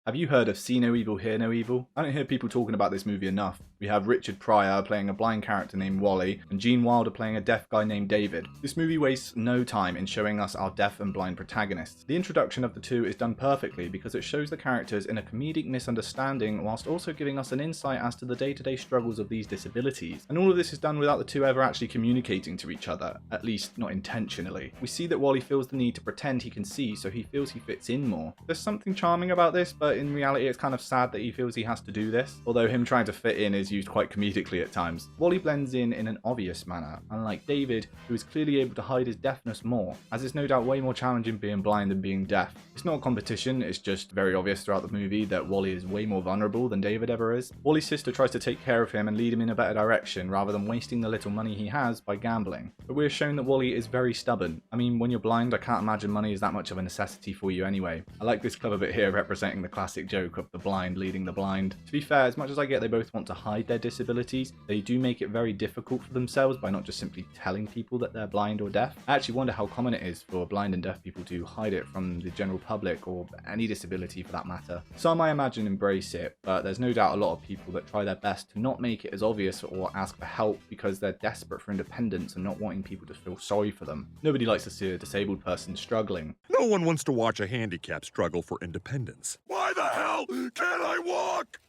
Have you heard of See No Evil, Hear No Evil? I don't hear people talking about this movie enough. We have Richard Pryor playing a blind character named Wally, and Gene Wilder playing a deaf guy named David. This movie wastes no time in showing us our deaf and blind protagonists. The introduction of the two is done perfectly because it shows the characters in a comedic misunderstanding whilst also giving us an insight as to the day-to-day struggles of these disabilities. And all of this is done without the two ever actually communicating to each other, at least not intentionally. We see that Wally feels the need to pretend he can see, so he feels he fits in more. There's something charming about this, but in reality it's kind of sad that he feels he has to do this, although him trying to fit in is used quite comedically at times. Wally blends in an obvious manner, unlike David, who is clearly able to hide his deafness more, as it's no doubt way more challenging being blind than being deaf. It's not a competition, it's just very obvious throughout the movie that Wally is way more vulnerable than David ever is. Wally's sister tries to take care of him and lead him in a better direction rather than wasting the little money he has by gambling. But we're shown that Wally is very stubborn. I mean, when you're blind, I can't imagine money is that much of a necessity for you anyway. I like this clever bit here representing the classic joke of the blind leading the blind. To be fair, as much as I get they both want to hide their disabilities, they do make it very difficult for themselves by not just simply telling people that they're blind or deaf. I actually wonder how common it is for blind and deaf people to hide it from the general public, or any disability for that matter. Some I imagine embrace it, but there's no doubt a lot of people that try their best to not make it as obvious or ask for help because they're desperate for independence and not wanting people to feel sorry for them. Nobody likes to see a disabled person struggling. No one wants to watch a handicapped struggle for independence. Why the hell can't I walk?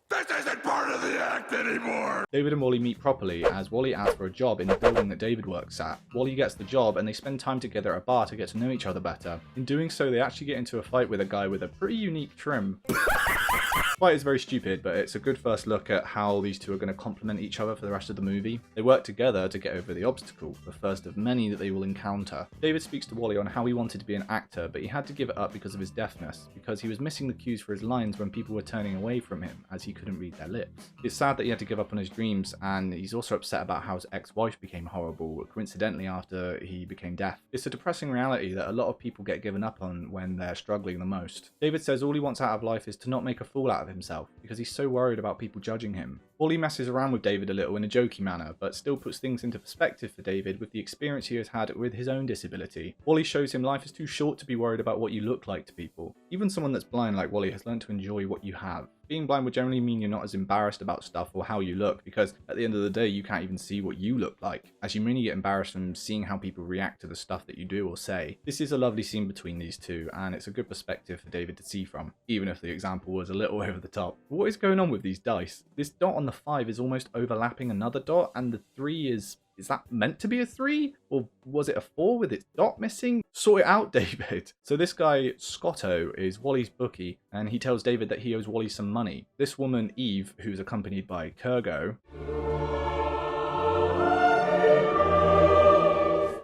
This isn't part of the act anymore! David and Wally meet properly as Wally asks for a job in the building that David works at. Wally gets the job and they spend time together at a bar to get to know each other better. In doing so, they actually get into a fight with a guy with a pretty unique trim. The fight is very stupid, but it's a good first look at how these two are going to complement each other for the rest of the movie. They work together to get over the obstacle, the first of many that they will encounter. David speaks to Wally on how he wanted to be an actor, but he had to give it up because of his deafness, because he was missing the cues for his lines when people were turning away from him, as he couldn't read their lips. It's sad that he had to give up on his dreams, and he's also upset about how his ex-wife became horrible, coincidentally after he became deaf. It's a depressing reality that a lot of people get given up on when they're struggling the most. David says all he wants out of life is to not make a fool out of himself, because he's so worried about people judging him. Wally messes around with David a little in a jokey manner, but still puts things into perspective for David with the experience he has had with his own disability. Wally shows him life is too short to be worried about what you look like to people. Even someone that's blind like Wally has learned to enjoy what you have. Being blind would generally mean you're not as embarrassed about stuff or how you look, because at the end of the day you can't even see what you look like, as you mainly get embarrassed from seeing how people react to the stuff that you do or say. This is a lovely scene between these two, and it's a good perspective for David to see from, even if the example was a little over the top. But what is going on with these dice? This dot on the 5 is almost overlapping another dot, and the 3 is that meant to be a 3? Or was it a 4 with its dot missing? Sort it out, David. So this guy, Scotto, is Wally's bookie, and he tells David that he owes Wally some money. This woman, Eve, who's accompanied by Kurgo,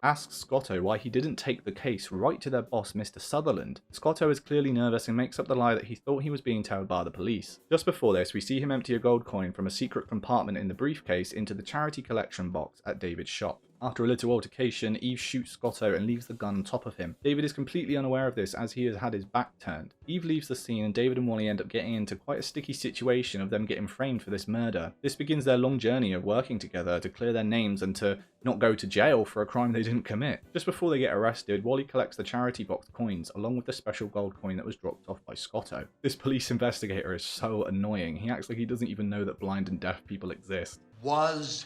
asks Scotto why he didn't take the case right to their boss, Mr. Sutherland. Scotto is clearly nervous and makes up the lie that he thought he was being tailed by the police. Just before this, we see him empty a gold coin from a secret compartment in the briefcase into the charity collection box at David's shop. After a little altercation, Eve shoots Scotto and leaves the gun on top of him. David is completely unaware of this as he has had his back turned. Eve leaves the scene and David and Wally end up getting into quite a sticky situation of them getting framed for this murder. This begins their long journey of working together to clear their names and to not go to jail for a crime they didn't commit. Just before they get arrested, Wally collects the charity box coins along with the special gold coin that was dropped off by Scotto. This police investigator is so annoying. He acts like he doesn't even know that blind and deaf people exist. Was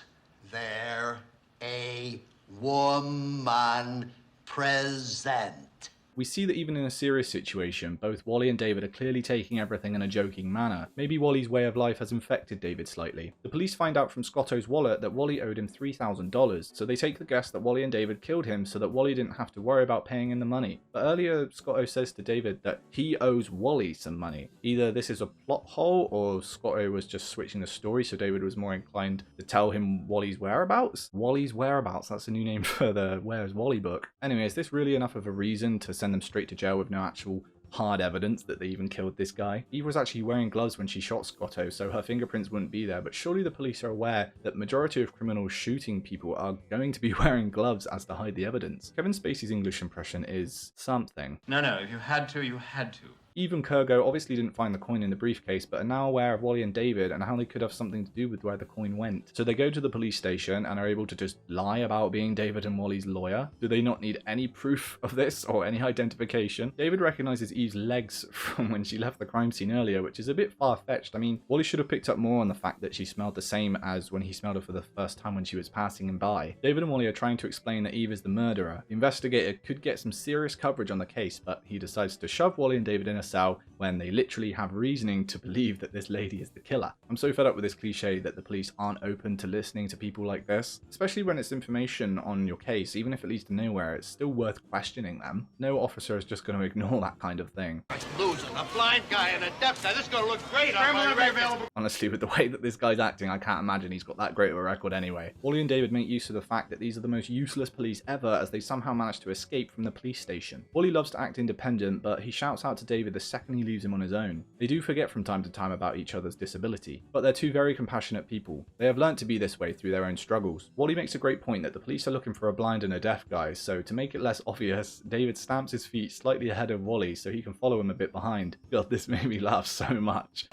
there a woman present? We see that even in a serious situation, both Wally and David are clearly taking everything in a joking manner. Maybe Wally's way of life has infected David slightly. The police find out from Scotto's wallet that Wally owed him $3,000, so they take the guess that Wally and David killed him so that Wally didn't have to worry about paying in the money. But earlier, Scotto says to David that he owes Wally some money. Either this is a plot hole, or Scotto was just switching the story so David was more inclined to tell him Wally's whereabouts? Wally's whereabouts, that's a new name for the Where's Wally book. Anyway, is this really enough of a reason to send them straight to jail with no actual hard evidence that they even killed this guy? Eve was actually wearing gloves when she shot Scotto, so her fingerprints wouldn't be there, but surely the police are aware that the majority of criminals shooting people are going to be wearing gloves as to hide the evidence. Kevin Spacey's English impression is something. No, if you had to, you had to. Eve and Kurgo obviously didn't find the coin in the briefcase, but are now aware of Wally and David and how they could have something to do with where the coin went. So they go to the police station and are able to just lie about being David and Wally's lawyer. Do they not need any proof of this or any identification? David recognizes Eve's legs from when she left the crime scene earlier, which is a bit far-fetched. I mean, Wally should have picked up more on the fact that she smelled the same as when he smelled her for the first time when she was passing him by. David and Wally are trying to explain that Eve is the murderer. The investigator could get some serious coverage on the case, but he decides to shove Wally and David in a cell when they literally have reasoning to believe that this lady is the killer. I'm so fed up with this cliche that the police aren't open to listening to people like this, especially when it's information on your case. Even if it leads to nowhere, it's still worth questioning them. No officer is just going to ignore that kind of thing. Losing a blind guy and a deaf guy. This is gonna look great on my record. Honestly, with the way that this guy's acting, I can't imagine he's got that great of a record anyway. Wally and David make use of the fact that these are the most useless police ever, as they somehow manage to escape from the police station. Wally loves to act independent, but he shouts out to David the second he leaves him on his own. They do forget from time to time about each other's disability, but they're two very compassionate people. They have learnt to be this way through their own struggles. Wally makes a great point that the police are looking for a blind and a deaf guy, so to make it less obvious, David stamps his feet slightly ahead of Wally so he can follow him a bit behind. God, this made me laugh so much.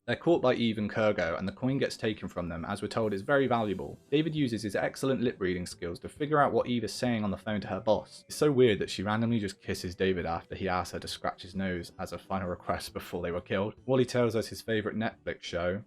They're caught by Eve and Kurgo, and the coin gets taken from them, as we're told is very valuable. David uses his excellent lip reading skills to figure out what Eve is saying on the phone to her boss. It's so weird that she randomly just kisses David after he asks her to scratch his nose as a final request before they were killed. Wally tells us his favourite Netflix show.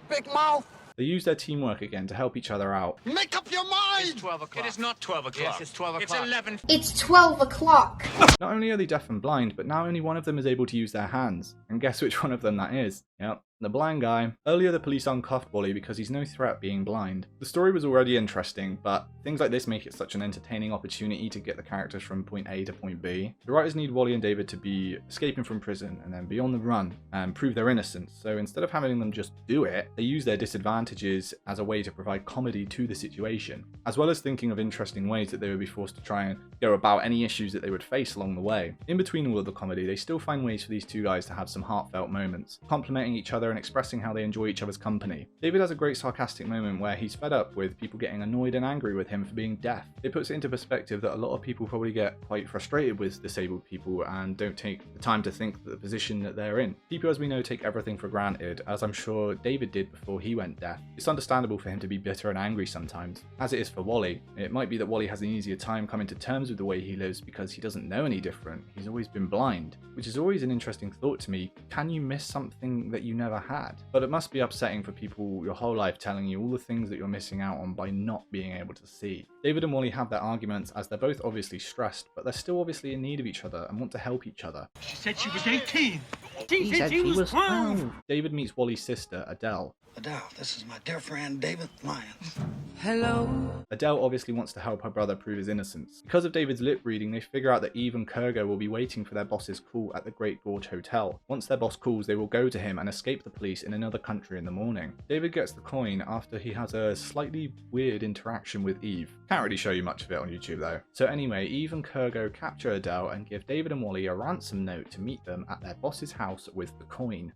Big mouth. They use their teamwork again to help each other out. Make up your mind. It's 12 o'clock. It is not 12 o'clock. Yes, it's 12 o'clock. It's 11. It's 12 o'clock. Not only are they deaf and blind, but now only one of them is able to use their hands. And guess which one of them that is? Yep, the blind guy. Earlier the police uncuffed Wally because he's no threat being blind. The story was already interesting, but things like this make it such an entertaining opportunity to get the characters from point A to point B. The writers need Wally and David to be escaping from prison and then be on the run and prove their innocence. So instead of having them just do it, they use their disadvantages as a way to provide comedy to the situation, as well as thinking of interesting ways that they would be forced to try and go about any issues that they would face along the way. In between all of the comedy, they still find ways for these two guys to have some heartfelt moments, complimenting each other and expressing how they enjoy each other's company. David has a great sarcastic moment where he's fed up with people getting annoyed and angry with him for being deaf. It puts it into perspective that a lot of people probably get quite frustrated with disabled people and don't take the time to think the position that they're in. People, as we know, take everything for granted, as I'm sure David did before he went deaf. It's understandable for him to be bitter and angry sometimes, as it is for Wally. It might be that Wally has an easier time coming to terms with the way he lives because he doesn't know any different. He's always been blind, which is always an interesting thought to me. Can you miss something that you never had? But it must be upsetting for people your whole life telling you all the things that you're missing out on by not being able to see. David and Wally have their arguments as they're both obviously stressed, but they're still obviously in need of each other and want to help each other. She said she was 18. He said she was 12. David meets Wally's sister, Adele. Adele, this is my dear friend David Lyons. Hello. Adele obviously wants to help her brother prove his innocence. Because of David's lip reading, they figure out that Eve and Kurgo will be waiting for their boss's call at the Great Gorge Hotel. Once their boss calls, they will go to him and escape the police in another country in the morning. David gets the coin after he has a slightly weird interaction with Eve. Can't really show you much of it on YouTube though. So anyway, Eve and Kurgo capture Adele and give David and Wally a ransom note to meet them at their boss's house with the coin.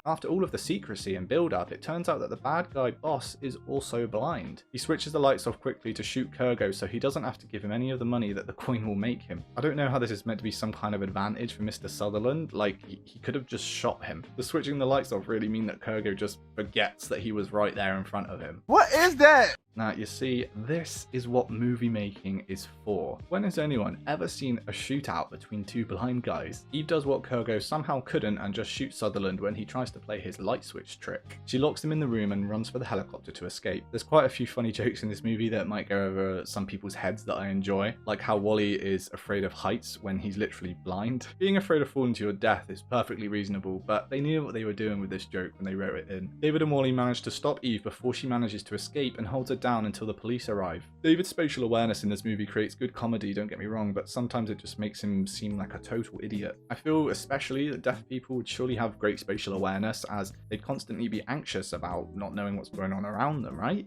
After all of the secrecy and build-up, it turns out that the bad guy boss is also blind. He switches the lights off quickly to shoot Kurgo so he doesn't have to give him any of the money that the coin will make him. I don't know how this is meant to be some kind of advantage for Mr. Sutherland, like he could have just shot him. Does switching the lights off really mean that Kurgo just forgets that he was right there in front of him? What is that? Now, you see, this is what movie making is for. When has anyone ever seen a shootout between two blind guys? Eve does what Kurgo somehow couldn't and just shoots Sutherland when he tries to play his light switch trick. She locks him in the room and runs for the helicopter to escape. There's quite a few funny jokes in this movie that might go over some people's heads that I enjoy, like how Wally is afraid of heights when he's literally blind. Being afraid of falling to your death is perfectly reasonable, but they knew what they were doing with this joke when they wrote it in. David and Wally manage to stop Eve before she manages to escape and holds her down until the police arrive. David's spatial awareness in this movie creates good comedy, don't get me wrong, but sometimes it just makes him seem like a total idiot. I feel especially that deaf people would surely have great spatial awareness, as they'd constantly be anxious about not knowing what's going on around them, right?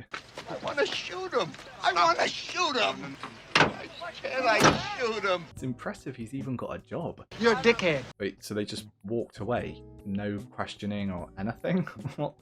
I want to shoot him. I want to shoot him. Why can't I shoot him? It's impressive he's even got a job. You're a dickhead. Wait, so they just walked away? No questioning or anything? What?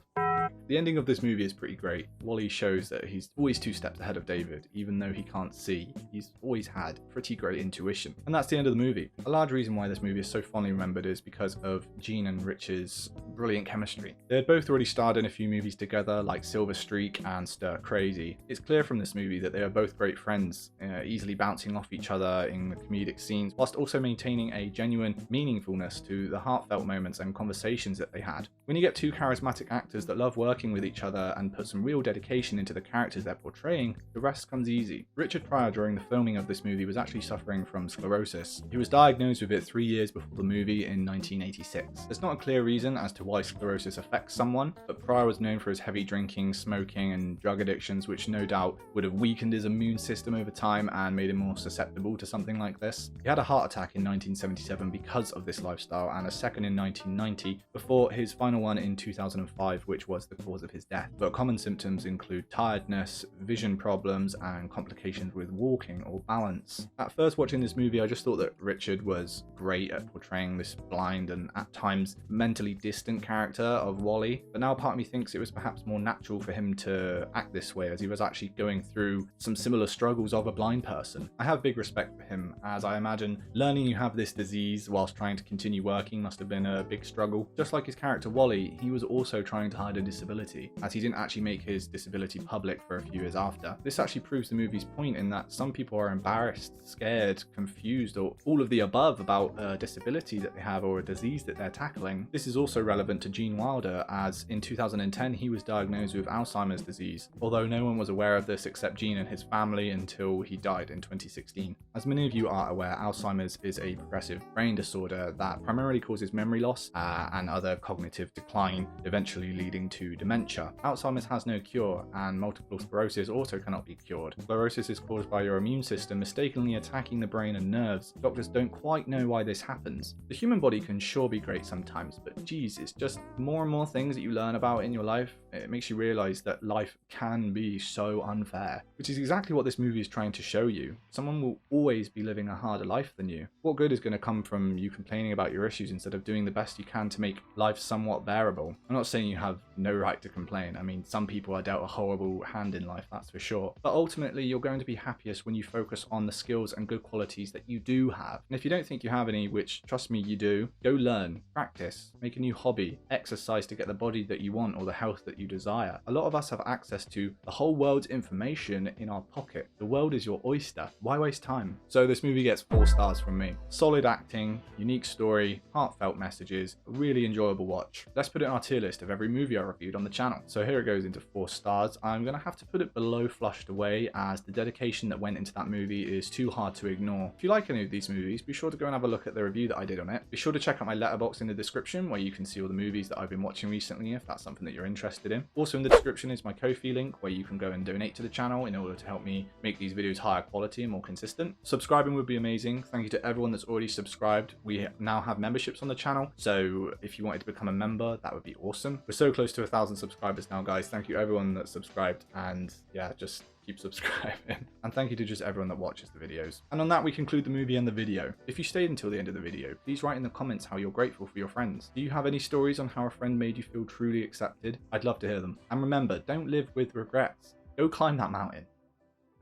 The ending of this movie is pretty great. Wally shows that he's always 2 steps ahead of David, even though he can't see. He's always had pretty great intuition. And that's the end of the movie. A large reason why this movie is so fondly remembered is because of Gene and Rich's brilliant chemistry. They had both already starred in a few movies together, like Silver Streak and Stir Crazy. It's clear from this movie that they are both great friends, easily bouncing off each other in the comedic scenes, whilst also maintaining a genuine meaningfulness to the heartfelt moments and conversations that they had. When you get 2 charismatic actors that love working with each other and put some real dedication into the characters they're portraying, the rest comes easy. Richard Pryor, during the filming of this movie, was actually suffering from sclerosis. He was diagnosed with it 3 years before the movie in 1986. There's not a clear reason as to why sclerosis affects someone, but Pryor was known for his heavy drinking, smoking, and drug addictions, which no doubt would have weakened his immune system over time and made him more susceptible to something like this. He had a heart attack in 1977 because of this lifestyle, and a second in 1990 before his final one in 2005, which was the cause of his death. But common symptoms include tiredness, vision problems, and complications with walking or balance. At first watching this movie, I just thought that Richard was great at portraying this blind and at times mentally distant character of Wally, but now part of me thinks it was perhaps more natural for him to act this way, as he was actually going through some similar struggles of a blind person. I have big respect for him, as I imagine learning you have this disease whilst trying to continue working must have been a big struggle. Just like his character Wally, he was also trying to hide a disability, as he didn't actually make his disability public for a few years after. This actually proves the movie's point in that some people are embarrassed, scared, confused, or all of the above about a disability that they have or a disease that they're tackling. This is also relevant to Gene Wilder, as in 2010 he was diagnosed with Alzheimer's disease, although no one was aware of this except Gene and his family until he died in 2016. As many of you are aware, Alzheimer's is a progressive brain disorder that primarily causes memory loss and other cognitive decline, eventually leading to dementia. Alzheimer's has no cure, and multiple sclerosis also cannot be cured. Sclerosis is caused by your immune system mistakenly attacking the brain and nerves. Doctors don't quite know why this happens. The human body can sure be great sometimes, but geez, it's just more and more things that you learn about in your life. It makes you realize that life can be so unfair, which is exactly what this movie is trying to show you. Someone will always be living a harder life than you. What good is going to come from you complaining about your issues instead of doing the best you can to make life somewhat bearable? I'm not saying you have no right to complain. I mean, some people are dealt a horrible hand in life, that's for sure. But ultimately, you're going to be happiest when you focus on the skills and good qualities that you do have. And if you don't think you have any, which trust me, you do, go learn, practice, make a new hobby, exercise to get the body that you want or the health that you desire. A lot of us have access to the whole world's information in our pocket. The world is your oyster. Why waste time? So this movie gets 4 stars from me. Solid acting, unique story, heartfelt messages, a really enjoyable watch. Let's put it in our tier list of every movie I reviewed on the channel. So here it goes into 4 stars. I'm going to have to put it below Flushed Away, as the dedication that went into that movie is too hard to ignore. If you like any of these movies, be sure to go and have a look at the review that I did on it. Be sure to check out my letterbox in the description, where you can see all the movies that I've been watching recently if that's something that you're interested in. Also in the description is my Ko-fi link, where you can go and donate to the channel in order to help me make these videos higher quality and more consistent. Subscribing would be amazing. Thank you to everyone that's already subscribed. We now have memberships on the channel, so if you wanted to become a member, that would be awesome. We're so close to 1,000 subscribers now, guys. Thank you everyone that subscribed, and yeah, just keep subscribing. And thank you to just everyone that watches the videos. And on that, we conclude the movie and the video. If you stayed until the end of the video, please write in the comments how you're grateful for your friends. Do you have any stories on how a friend made you feel truly accepted? I'd love to hear them. And remember, don't live with regrets. Go climb that mountain.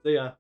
See ya.